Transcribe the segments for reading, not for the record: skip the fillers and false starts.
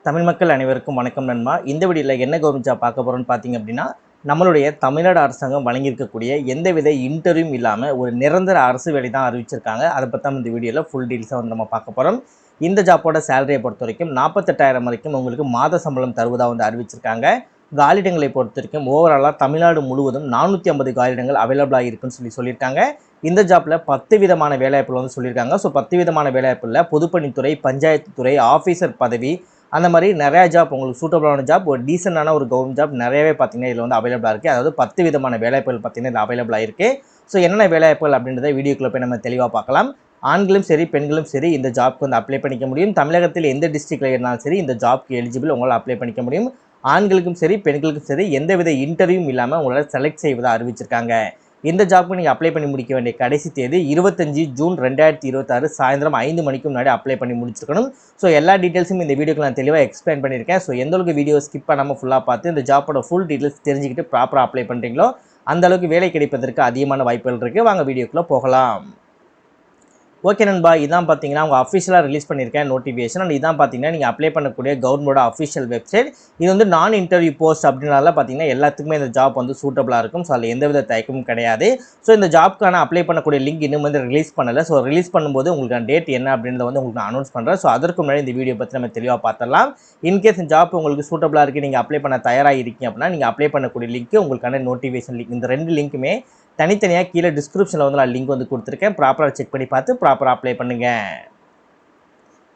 தமிழ் மக்கள் அனைவருக்கும் வணக்கம் நண்பா. இந்த வீடியோவில் என்ன கவர்மெண்ட் ஜாப் பார்க்க போகிறோம்னு பார்த்தீங்க அப்படின்னா, நம்மளுடைய தமிழ்நாடு அரசாங்கம் வழங்கியிருக்கக்கூடிய எந்தவித இன்டர்வியூவும் இல்லாமல் ஒரு நிரந்தர அரசு வேலை தான் அறிவிச்சிருக்காங்க. அதை பற்றி தான் இந்த வீடியோவில் ஃபுல் டீல்ஸாக வந்து நம்ம பார்க்க போகிறோம். இந்த ஜாப்போட சேலரியை பொறுத்த வரைக்கும் 48,000 வரைக்கும் உங்களுக்கு மாத சம்பளம் தருவதாக வந்து அறிவிச்சிருக்காங்க. காலிடங்களை பொறுத்த வரைக்கும் ஓவராலாக தமிழ்நாடு முழுவதும் 450 காலிடங்கள் அவைலபிளாக இருக்குன்னு சொல்லியிருக்காங்க. இந்த ஜாப்பில் 10 விதமான வேலைவாய்ப்புகள் வந்து சொல்லியிருக்காங்க. ஸோ 10 விதமான வேலைவாய்ப்பில் பொதுப்பணித்துறை, பஞ்சாயத்து துறை, ஆஃபீஸர் பதவி, அந்த மாதிரி நிறையா ஜாப் உங்களுக்கு சூட்டபிளான ஜாப், ஒரு டீசெண்டான ஒரு கவர்மெண்ட் ஜாப் நிறையவே பார்த்தீங்கன்னா இதில் வந்து அவைலபிளாக இருக்குது. அதாவது 10 விதமான வேலைவாய்ப்புகள் பார்த்தீங்கன்னா இதில் அவைலபிளாக இருக்குது. ஸோ என்னென்ன வேலைவாய்ப்புகள் அப்படின்றத வீடியோக்குள்ளே போய் நம்ம தெளிவாக பார்க்கலாம். ஆண்களும் சரி பெண்களும் சரி இந்த ஜாப்க்கு வந்து அப்ளை பண்ணிக்க முடியும். தமிழகத்தில் எந்த டிஸ்ட்ரிக்டில் இருந்தாலும் சரி இந்த ஜாப்க்கு எலிஜிபிள் உங்களால் அப்ளை பண்ணிக்க முடியும். ஆண்களுக்கும் சரி பெண்களுக்கும் சரி எந்தவித இன்டர்வியூவும் இல்லாமல் உங்களால் செலக்ட் செய்வதாக அறிவிச்சிருக்காங்க. இந்த ஜாப்க்கு நீங்கள் அப்ளை பண்ணி முடிக்க வேண்டிய கடைசி தேதி 25 ஜூன் 2026 சாயந்தரம் 5 மணிக்கு முன்னாடி அப்ளை பண்ணி முடிச்சிருக்கணும். ஸோ எல்லா டீட்டெயில்ஸும் இந்த வீடியோக்கு நான் தெளிவாக எக்ஸ்பிளைன் பண்ணியிருக்கேன். ஸோ எந்த அளவுக்கு வீடியோ ஸ்கிப் பண்ணாமல் ஃபுல்லாக பார்த்து இந்த ஜாப்போட ஃபுல் டீட்டெயில்ஸ் தெரிஞ்சுக்கிட்டு ப்ராப்பராக அப்ளை பண்ணுறீங்களோ அந்த அளவுக்கு வேலை கிடைப்பதற்கு அதிகமான வாய்ப்புகள் இருக்குது. வாங்க வீடியோக்குள்ளே போகலாம். ஓகே நண்பா, இதான் பார்த்தீங்கன்னா அவங்க அஃபிஷியலாக ரிலீஸ் பண்ணியிருக்கேன் நோட்டிஃபிகேஷன். அண்ட் இதான் பார்த்தீங்கன்னா நீங்கள் அப்ளை பண்ணக்கூடிய கவர்மெண்டோட அஃபிஷியல் வெப்சைட். இது வந்து நான் இன்டர்வியூ போஸ்ட் அப்படின்னால பார்த்தீங்கன்னா எல்லாத்துக்குமே இந்த ஜாப் வந்து சூட்டபிளாக இருக்கும். ஸோ அதில் எந்தவித தயக்கமும் கிடையாது. ஸோ இந்த ஜாப்க்கான அப்ளை பண்ணக்கூடிய லிங்க் இன்னும் வந்து ரிலீஸ் பண்ணலை. ஸோ ரிலீஸ் பண்ணும்போது உங்களுக்கு டேட் என்ன அப்படின்றத வந்து உங்களுக்கு நான் அனௌன்ஸ் பண்ணுறேன். ஸோ அதற்கு முன்னாடி இந்த வீடியோ பற்றி நம்ம தெளிவாக பார்த்துடலாம். இன்கேஸ் இந்த ஜாப் உங்களுக்கு சூட்டபிளாக இருக்குது, நீங்கள் அப்ளை பண்ண தயாராக இருக்கீங்க அப்படின்னா நீங்கள் அப்ளை பண்ணக்கூடிய லிங்க், உங்களுக்கான நோட்டிஃபிகேஷன் லிங்க், இந்த 2 லிங்க்குமே தனித்தனியாக கீழே டிஸ்கிரிப்ஷனில் வந்து நான் லிங்க் வந்து கொடுத்துருக்கேன். ப்ராப்பராக செக் பண்ணி பார்த்து ப்ராப்பராக அப்ளை பண்ணுங்கள்.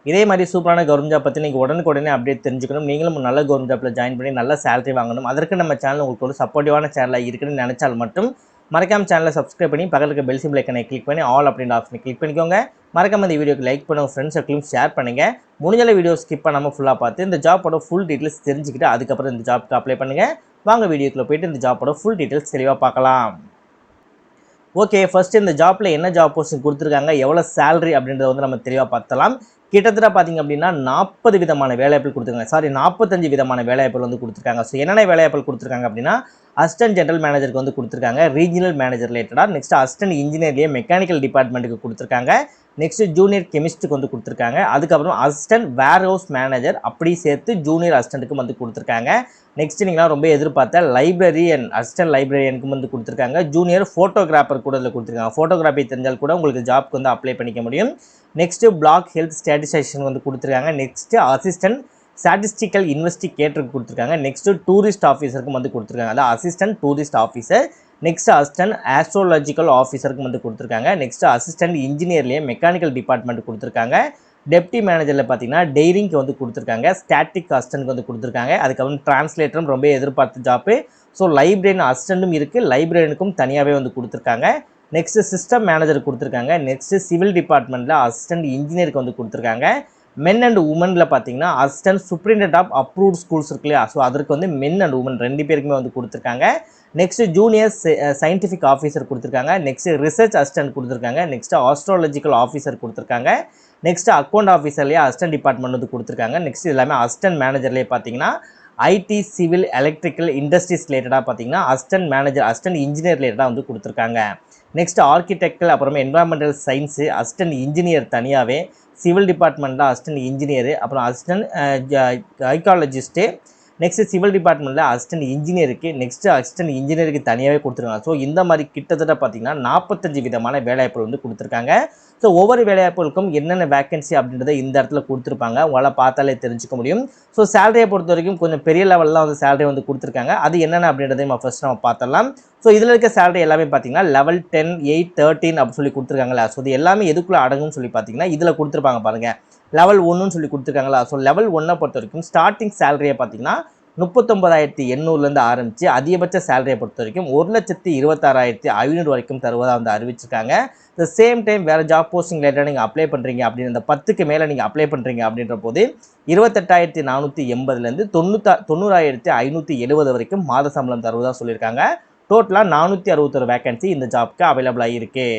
இதே மாதிரி சூப்பரான கவர்மெண்ட் ஜாப் பற்றி நீங்கள் உடனுக்குடனே அப்டேட் தெரிஞ்சுக்கணும். நீங்களும் நல்ல கவர்மெண்ட் ஜாப்பில் ஜாயின் பண்ணி நல்ல சேலரி வாங்கணும். அதற்கு நம்ம சேனல் உங்களுக்கு ஒரு சப்போர்ட்டிவான சேனலாக இருக்குன்னு நினச்சால் மட்டும் மறக்காம சேனலை சப்ஸ்கிரைப் பண்ணி பக்கத்தில் இருக்க பெல் சிம்பிள் ஐக்கனை கிளிக் பண்ணி ஆல் அப்படின்ற ஆப்ஷனை கிளிக் பண்ணிக்கோங்க. மறக்காம இந்த வீடியோக்கு லைக் பண்ணுங்கள், ஃப்ரெண்ட்ஸ் சர்க்கிளும் ஷேர் பண்ணுங்கள். முடிஞ்ச வீடியோ ஸ்கிப் பண்ணாமல் ஃபுல்லாக பார்த்து இந்த ஜாப்போட ஃபுல் டீட்டெயில்ஸ் தெரிஞ்சுக்கிட்டு அதுக்கப்புறம் இந்த ஜாப்க்கு அப்ளை பண்ணுங்கள். வாங்க வீடியோக்குள்ளே போய்ட்டு இந்த ஜாப்போட ஃபுல் டீட்டெயில்ஸ் தெளிவாக பார்க்கலாம். ஓகே, ஃபர்ஸ்ட் இந்த ஜாப்பில் என்ன ஜாப் போஸ்டிங் கொடுத்துருக்காங்க, எவ்வளோ சேலரி அப்படின்றத வந்து நம்ம தெளிவாக பார்த்தலாம். கிட்டத்தட்ட பார்த்தீங்க அப்படின்னா 40 விதமான வேலைவாய்ப்புகள் கொடுத்துருக்காங்க. 45 விதமான வேலைவாய்ப்புகள் வந்து கொடுத்துருக்காங்க. ஸோ என்னென்ன வேலைவாய்ப்புகள் கொடுத்துருக்காங்க அப்படின்னா, அசிஸ்டன்ட் ஜெனரல் மேனேஜருக்கு வந்து கொடுத்துருக்காங்க, ரீஜனல் மேனேஜர் ரிலேட்டடாக. நெக்ஸ்ட் அசிஸ்டன்ட் இன்ஜினியர்லேயே மெக்கானிக்கல் டிபார்ட்மெண்ட்டுக்கு கொடுத்துருக்காங்க. நெக்ஸ்ட் ஜூனியர் கெமிஸ்ட்டுக்கு வந்து கொடுத்துருக்காங்க. அதுக்கப்புறம் அசிஸ்டன்ட் வேர் ஹவுஸ் மேனேஜர் அப்படி சேர்த்து ஜூனியர் அசிஸ்டண்ட்டுக்கும் வந்து கொடுத்துருக்காங்க. நெக்ஸ்ட் நீங்களாம் ரொம்ப எதிர்பார்த்த லைப்ரரியன், அசிஸ்டன்ட் லைப்ரரியனுக்கும் வந்து கொடுத்துருக்காங்க. ஜூனியர் ஃபோட்டோகிராஃபர் கூட இதில் கொடுத்துருக்காங்க. ஃபோட்டோகிராஃபி தெரிஞ்சால் கூட உங்களுக்கு ஜாப்க்கு வந்து அப்ளை பண்ணிக்க முடியும். நெக்ஸ்ட்டு பிளாக் ஹெல்த் ஸ்டாட்டிஸ்டிஷியன் வந்து கொடுத்துருக்காங்க. நெக்ஸ்ட்டு அசிஸ்டன்ட் ஸ்டாட்டிஸ்டிக்கல் இன்வெஸ்டிகேட்டருக்கு கொடுத்துருக்காங்க. நெக்ஸ்ட்டு டூரிஸ்ட் ஆஃபீஸருக்கும் வந்து கொடுத்துருக்காங்க. அதாவது assistant tourist officer. Next assistant astrological ஆஃபீஸருக்கும் வந்து கொடுத்துருக்காங்க. நெக்ஸ்ட் அசிஸ்டன்ட் இன்ஜினியர்லேயே மெக்கானிக்கல் டிபார்ட்மெண்ட் கொடுத்துருக்காங்க. டெப்டி மேனேஜரில் பார்த்தீங்கன்னா டெய்ரிங்க்கு வந்து கொடுத்துருக்காங்க. ஸ்டாட்டிக் அசிஸ்டன்ட்க்கு வந்து கொடுத்துருக்காங்க. அதுக்கப்புறம் டிரான்ஸ்லேட்டரும் ரொம்ப எதிர்பார்த்த ஜாப்பு. ஸோ லைப்ரரியன் அசிஸ்டண்ட்டும் இருக்குது, லைப்ரரியனுக்கும் தனியாகவே வந்து கொடுத்துருக்காங்க. நெக்ஸ்ட் சிஸ்டம் மேனேஜர் கொடுத்துருக்காங்க. நெக்ஸ்ட் சிவில் டிபார்ட்மெண்ட்டில் அசிஸ்டன்ட் இன்ஜினியருக்கு வந்து கொடுத்துருக்காங்க. மென் அண்ட் உமனில் பார்த்தீங்கன்னா assistant superintendent of approved schools இருக்கு இல்லையா, ஸோ அதற்கு வந்து மென் அண்ட் உமன் 2 பேருக்குமே வந்து கொடுத்துருக்காங்க. நெக்ஸ்ட் ஜூனியர் சயின்டிஃபிக் ஆஃபீஸர் கொடுத்துருக்காங்க. நெக்ஸ்ட் ரிசர்ச் அசிஸ்டன்ட் கொடுத்துருக்காங்க. நெக்ஸ்ட் ஆஸ்ட்ராலஜிக்கல் ஆஃபீஸர் கொடுத்துருக்காங்க. நெக்ஸ்ட் அக்கௌண்ட் ஆஃபீஸர்லேயே அசிஸ்டன்ட் டிபார்ட்மெண்ட் வந்து கொடுத்துருக்காங்க. நெக்ஸ்ட் எல்லாமே அசிஸ்டன்ட் மேனேஜர்லேயே பார்த்தீங்கன்னா ஐடி, சிவில், எலக்ட்ரிக்கல், இண்டஸ்ட்ரீஸ் ரிலேட்டடாக பார்த்தீங்கன்னா அசிஸ்டன்ட் மேனேஜர், அசிஸ்டன்ட் இன்ஜினியர் ரிலேட்டடாக வந்து கொடுத்துருக்காங்க. நெக்ஸ்ட் ஆர்கிடெக்டல், அப்புறமா என்வரான்மெண்டல் சயின்ஸு, அசிஸ்டன்ட் இன்ஜினியர் தனியாகவே, சிவில் டிபார்ட்மெண்ட்டில் அசிஸ்டன்ட் இன்ஜினியர், அப்புறம் அசிஸ்டன்ட் சைக்காலஜிஸ்ட்டு. நெக்ஸ்ட் சிவில் டிபார்ட்மெண்ட்டில் அசிஸ்டன்ட் இன்ஜினியருக்கு, நெக்ஸ்ட் அசிஸ்டன்ட் இன்ஜினியருக்கு தனியாகவே கொடுத்துருக்காங்க. ஸோ இந்த மாதிரி கிட்டத்தட்ட பார்த்தீங்கன்னா 45 விதமான வேலைவாய்ப்புகள் வந்து கொடுத்துருக்காங்க. ஸோ ஒவ்வொரு வேலைவாய்ப்புகளுக்கும் என்னென்ன வேகன்சி அப்படின்றத இந்த இடத்துல கொடுத்துருப்பாங்க, உங்களால் பார்த்தாலே தெரிஞ்சுக்க முடியும். ஸோ சேலரியை பொறுத்த வரைக்கும் கொஞ்சம் பெரிய லெவலில் வந்து சேலரி வந்து கொடுத்துருக்காங்க. அது என்னென்ன அப்படின்றதையும் நம்ம பார்த்துடலாம். ஸோ இதில் இருக்க சேலரி எல்லாமே பார்த்தீங்கன்னா லெவல் 10, 8, 13 அப்படின்னு சொல்லி கொடுத்துருக்காங்களா. ஸோ இது எல்லாமே எதுக்குள்ளே அடங்கும்னு சொல்லி பார்த்தீங்கன்னா இதில் கொடுத்துருப்பாங்க பாருங்கள், லெவல் 1ன்னு சொல்லி கொடுத்துருக்காங்களா. ஸோ லெவல் 1 பொறுத்த வரைக்கும் ஸ்டார்டிங் சேலரியை பார்த்தீங்கன்னா 39,800 ஆரம்பித்து அதிகபட்ச சேலரியை பொறுத்த வரைக்கும் 1,26,500 வரைக்கும் தருவதாக வந்து அறிவிச்சிருக்காங்க. த சேம் டைம் வேறு ஜாப் போஸ்டிங் ரிலேட்டடாக நீங்கள் அப்ளை பண்ணுறீங்க அப்படின்னு அந்த 10க்கு மேலே நீங்கள் அப்ளை பண்ணுறீங்க அப்படின்ற போது 28,480 90,570 வரைக்கும் மாத சம்பளம் தருவதாக சொல்லியிருக்காங்க. டோட்டலாக 461 வேகன்சி இந்த ஜாப்க்கு அவைலபிளாக இருக்குது.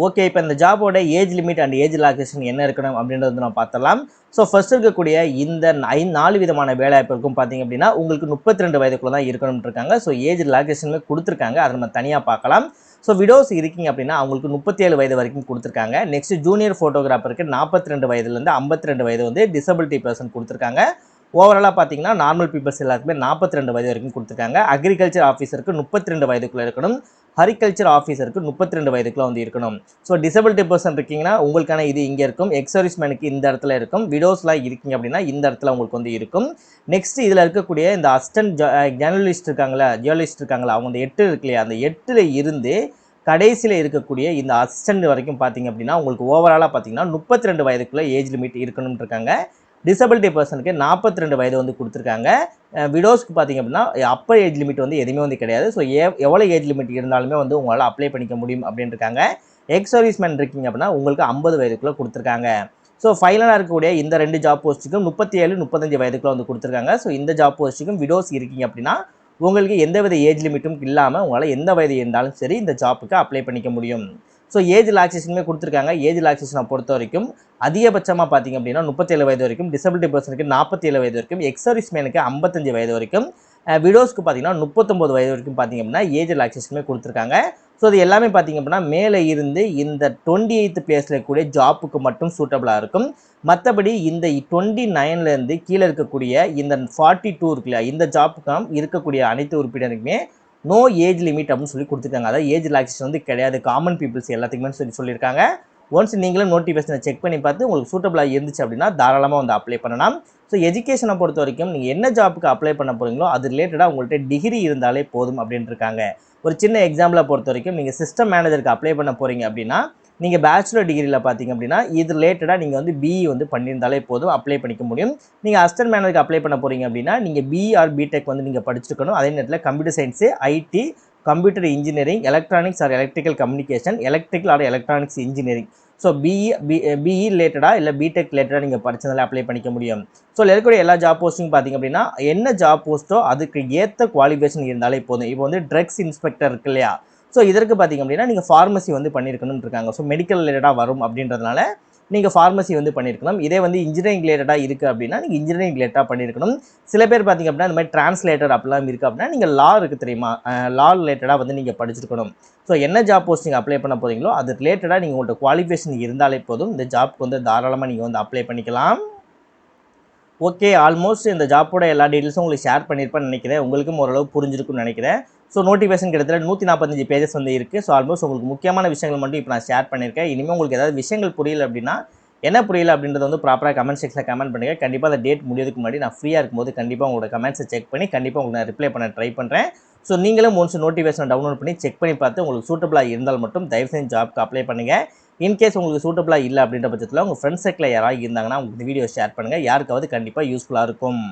ஓகே, இப்போ இந்த ஜாபோட age limit and age relaxation என்ன இருக்கணும் அப்படின்றது வந்து நம்ம பார்த்தலாம். ஸோ ஃபர்ஸ்ட் இருக்கக்கூடிய இந்த 4 விதமான வேலைவாய்ப்புக்கும் பார்த்தீங்க அப்படின்னா உங்களுக்கு 32 வயதுக்குள்ள தான் இருக்கணும்னு இருக்காங்க. ஸோ ஏஜ் ரிலாக்ஸேஷனுமே கொடுத்துருக்காங்க, அதை நம்ம தனியாக பார்க்கலாம். ஸோ விடோஸ் இருக்கீங்க அப்படின்னா அவங்களுக்கு 37 வயது வரைக்கும் கொடுத்துருக்காங்க. நெக்ஸ்ட் ஜூனியர் ஃபோட்டோகிராஃபருக்கு 42 வயதுலேருந்து 52 வயது வந்து டிசபிலிட்டி பர்சன் கொடுத்துருக்காங்க. ஓவராலாக பார்த்தீங்கன்னா நார்மல் பீப்புள்ஸ் எல்லாருக்குமே 42 வயது வரைக்கும் கொடுத்துருக்காங்க. அக்ரிகல்ச்சர் ஆஃபீஸருக்கு 32 வயதுக்குள்ளே இருக்கணும். ஹரிகல்ச்சர் ஆஃபீஸருக்கு 32 வயதுக்குள்ள வந்து இருக்கணும். ஸோ டிசபிலிட்டி பர்சன் இருக்கீங்கன்னா உங்களுக்கான இது இங்கே இருக்கும். எக்ஸர்விஸ்மேனுக்கு இந்த இடத்துல இருக்கும். விடோஸ்லாம் இருக்கீங்க அப்படின்னா இந்த இடத்துல உங்களுக்கு வந்து இருக்கும். நெக்ஸ்ட் இதில் இருக்கக்கூடிய இந்த அசிஸ்டன்ட் ஜேர்னலிஸ்ட் இருக்காங்களா, ஜியோலிஸ்ட் இருக்காங்களா, அவங்க அந்த 8 இருக்கு இல்லையா, அந்த 8ல் இருந்து கடைசியில் இருக்கக்கூடிய இந்த அசிஸ்டன்ட் வரைக்கும் பார்த்தீங்க அப்படின்னா உங்களுக்கு ஓவராலாக பார்த்தீங்கன்னா 32 வயதுக்குள்ளே ஏஜ் லிமிட் இருக்கணும்னு இருக்காங்க. டிசபிலிட்டி பர்சனுக்கு 42 வயது வந்து கொடுத்துருக்காங்க. விடோஸ்க்கு பார்த்தீங்க அப்படின்னா அப்பர் ஏஜ் லிமிட் வந்து எதுவுமே வந்து கிடையாது. ஸோ எவ்வளோ ஏஜ் லிமிட் இருந்தாலுமே வந்து உங்களால் அப்ளை பண்ணிக்க முடியும் அப்படின்னு இருக்காங்க. எக்ஸ் சர்வீஸ்மேன் இருக்கீங்க அப்படின்னா உங்களுக்கு 50 வயதுக்குள்ளே கொடுத்துருக்காங்க. ஸோ ஃபைனலாக இருக்கக்கூடிய இந்த 2 ஜாப் போஸ்ட்டுக்கும் 37, 35 வயதுக்குள்ளே வந்து கொடுத்துருக்காங்க. ஸோ இந்த ஜாப் போஸ்ட்டுக்கும் விடோஸ் இருக்கீங்க அப்படின்னா உங்களுக்கு எந்தவித ஏஜ் லிமிட்டும் இல்லாமல் உங்களால் எந்த வயது இருந்தாலும் சரி இந்த ஜாப்புக்கு அப்ளை பண்ணிக்க முடியும். ஸோ ஏஜ் ரிலாக்ஸேஷனுமே கொடுத்துருக்காங்க. ஏஜ் ரிலாக்ஸேஷனை பொறுத்த வரைக்கும் அதிகபட்சமாக பார்த்தீங்க அப்படின்னா 37 வயது வரைக்கும், டிசபிலிட்டி பர்சனுக்கு 47 வயது வரைக்கும், எக்ஸ் சர்வீஸ்மேனுக்கு 55 வயது வரைக்கும், விடோஸ்க்கு பார்த்தீங்கன்னா 39 வயது வரைக்கும் பார்த்தீங்க அப்படின்னா ஏஜ் ரிலாக்ஸேஷனுமே கொடுத்துருக்காங்க. ஸோ இது எல்லாமே பார்த்தீங்க அப்படின்னா மேலே இருந்து இந்த 28th பிளேஸில் இருக்கக்கூடிய ஜாப்புக்கு மட்டும் சூட்டபிளாக இருக்கும். மற்றபடி இந்த 29லேருந்து கீழே இருக்கக்கூடிய இந்த 42 இருக்கு இல்லையா, இந்த ஜாப்புக்கும் இருக்கக்கூடிய அனைத்து உறுப்பினருக்குமே நோ ஏஜ் லிமிட் அப்படின்னு சொல்லி கொடுத்துருக்காங்க. அதாவது ஏஜ் ரிலாக்ஸேஷன் வந்து கிடையாது, காமன் பீப்புள்ஸ் எல்லாத்துக்குமே சொல்லியிருக்காங்க. ஒன்ஸ் நீங்களும் நோட்டிஃபிகேஷனை செக் பண்ணி பார்த்து உங்களுக்கு சூட்டபிளாக இருந்துச்சு அப்படின்னா தாராளமாக வந்து அப்ளை பண்ணலாம். ஸோ எஜுகேஷனை பொறுத்த வரைக்கும் நீங்கள் என்ன ஜாப்புக்கு அப்ளை பண்ண போகிறீங்களோ அது ரிலேட்டடாக உங்கள்கிட்ட டிகிரி இருந்தாலே போதும் அப்படின்ட்டு இருக்காங்க. ஒரு சின்ன எக்ஸாம்பிளை பொறுத்த வரைக்கும் நீங்கள் சிஸ்டம் மேனேஜருக்கு அப்ளை பண்ண போகிறீங்க அப்படின்னா நீங்கள் பேச்சுலர் டிகிரியில் பார்த்தீங்க அப்படின்னா இது ரிலேட்டடாக நீங்கள் வந்து பிஇ வந்து பண்ணியிருந்தாலே போதும், அப்ளை பண்ணிக்க முடியும். நீங்கள் அசிஸ்டன்ட் மேனேஜருக்கு அப்ளை பண்ண போகிறீங்க அப்படின்னா நீங்கள் பிஇ ஆர் பிடெக் வந்து நீங்கள் படிச்சிருக்கணும். அதே நேரத்தில் computer science, IT, computer engineering, electronics or electrical communication, electrical or electronics engineering, so BE ரிலேட்டடாக இல்லை பிடெக் ரிலேட்டடாக நீங்கள் படித்ததால் அப்ளை பண்ணிக்க முடியும். ஸோ இருக்கக்கூடிய எல்லா ஜாப் போஸ்டிங் பார்த்தீங்க அப்படின்னா என்ன ஜாப் போஸ்ட்டோ அதுக்கு ஏற்ற குவாலிஃபிகேஷன் இருந்தாலே போதும். இப்போ வந்து ட்ரக்ஸ் இன்ஸ்பெக்டர் இருக்கு இல்லையா, ஸோ இதற்கு பார்த்தீங்க அப்படின்னா நீங்கள் ஃபார்மசி வந்து பண்ணியிருக்கணும்னு இருக்காங்க. ஸோ மெடிக்கல் ரிலேட்டடாக வரும் அப்படின்றதுனால நீங்கள் ஃபார்மசி வந்து பண்ணியிருக்கணும். இதே வந்து இன்ஜினியரிங் ரிலேட்டடாக இருக்குது அப்படின்னா நீங்கள் இன்ஜினியரிங் ரிலேட்டடாக பண்ணியிருக்கணும். சில பேர் பார்த்தீங்க அப்படின்னா இந்த மாதிரி டிரான்ஸ்லேட்டர் அப்படிலாம் இருக்குது அப்படின்னா நீங்கள் லா இருக்குது தெரியுமா, லா ரிலேட்டடாக வந்து நீங்கள் படிச்சிருக்கணும். ஸோ என்ன ஜாப் போஸ்ட் நீங்கள் அப்ளை பண்ண போகிறீங்களோ அது ரிலேட்டடாக நீங்கள் உங்கள்கிட்ட குவாலிஃபிகேஷன் இருந்தாலே போதும், இந்த ஜாப்க்கு வந்து தாராளமாக நீங்கள் வந்து அப்ளை பண்ணிக்கலாம். ஓகே, ஆல்மோஸ்ட் இந்த ஜாப்போட எல்லா டீட்டெயில்ஸும் உங்களுக்கு ஷேர் பண்ணியிருப்பேன்னு நினைக்கிறேன். உங்களுக்கும் ஓரளவு புரிஞ்சிருக்குன்னு நினைக்கிறேன். ஸோ நோட்டிஃபிகேஷன் கிட்டத்தட்ட 145 பேஜஸ் வந்து இருக்குது. ஸோ ஆல்மோஸ்ட் உங்களுக்கு முக்கியமான விஷயங்கள் மட்டும் இப்போ நான் ஷேர் பண்ணியிருக்கேன். இனிமேல் உங்களுக்கு ஏதாவது விஷயங்கள் புரியல அப்படின்னா என்ன புரியல அப்படின்றத வந்து ப்ராப்பராக கமெண்ட் செக்ஷனில் கமெண்ட் பண்ணுங்கள். கண்டிப்பாக அந்த டேட் முடியதுக்கு முன்னாடி நான் ஃப்ரீயாக இருக்கும்போது கண்டிப்பாக உங்களோட கமெண்ட்ஸை செக் பண்ணி கண்டிப்பாக உங்களுக்கு நான் ரிப்ளை பண்ண ட்ரை பண்ணுறேன். ஸோ நீங்களும் ஒன்ஸ் நோட்டிஃபிகேஷன் டவுன்லோட் பண்ணி செக் பண்ணி பார்த்து உங்களுக்கு சூட்டபிளாக இருந்தால் மட்டும் தயவு செஞ்சு ஜாப்க்கு அப்ளை பண்ணுங்கள். இன்கேஸ் உங்களுக்கு சூட்டபிளாக இல்லை அப்படின்ற பட்சத்தில் உங்கள் ஃப்ரெண்ட்ஸ் சர்க்கிளில் யாராவது இருந்தாங்கன்னா உங்களுக்கு இந்த வீடியோ ஷேர் பண்ணுங்கள். யாருக்காவது கண்டிப்பாக யூஸ்ஃபுல்லாக இருக்கும்.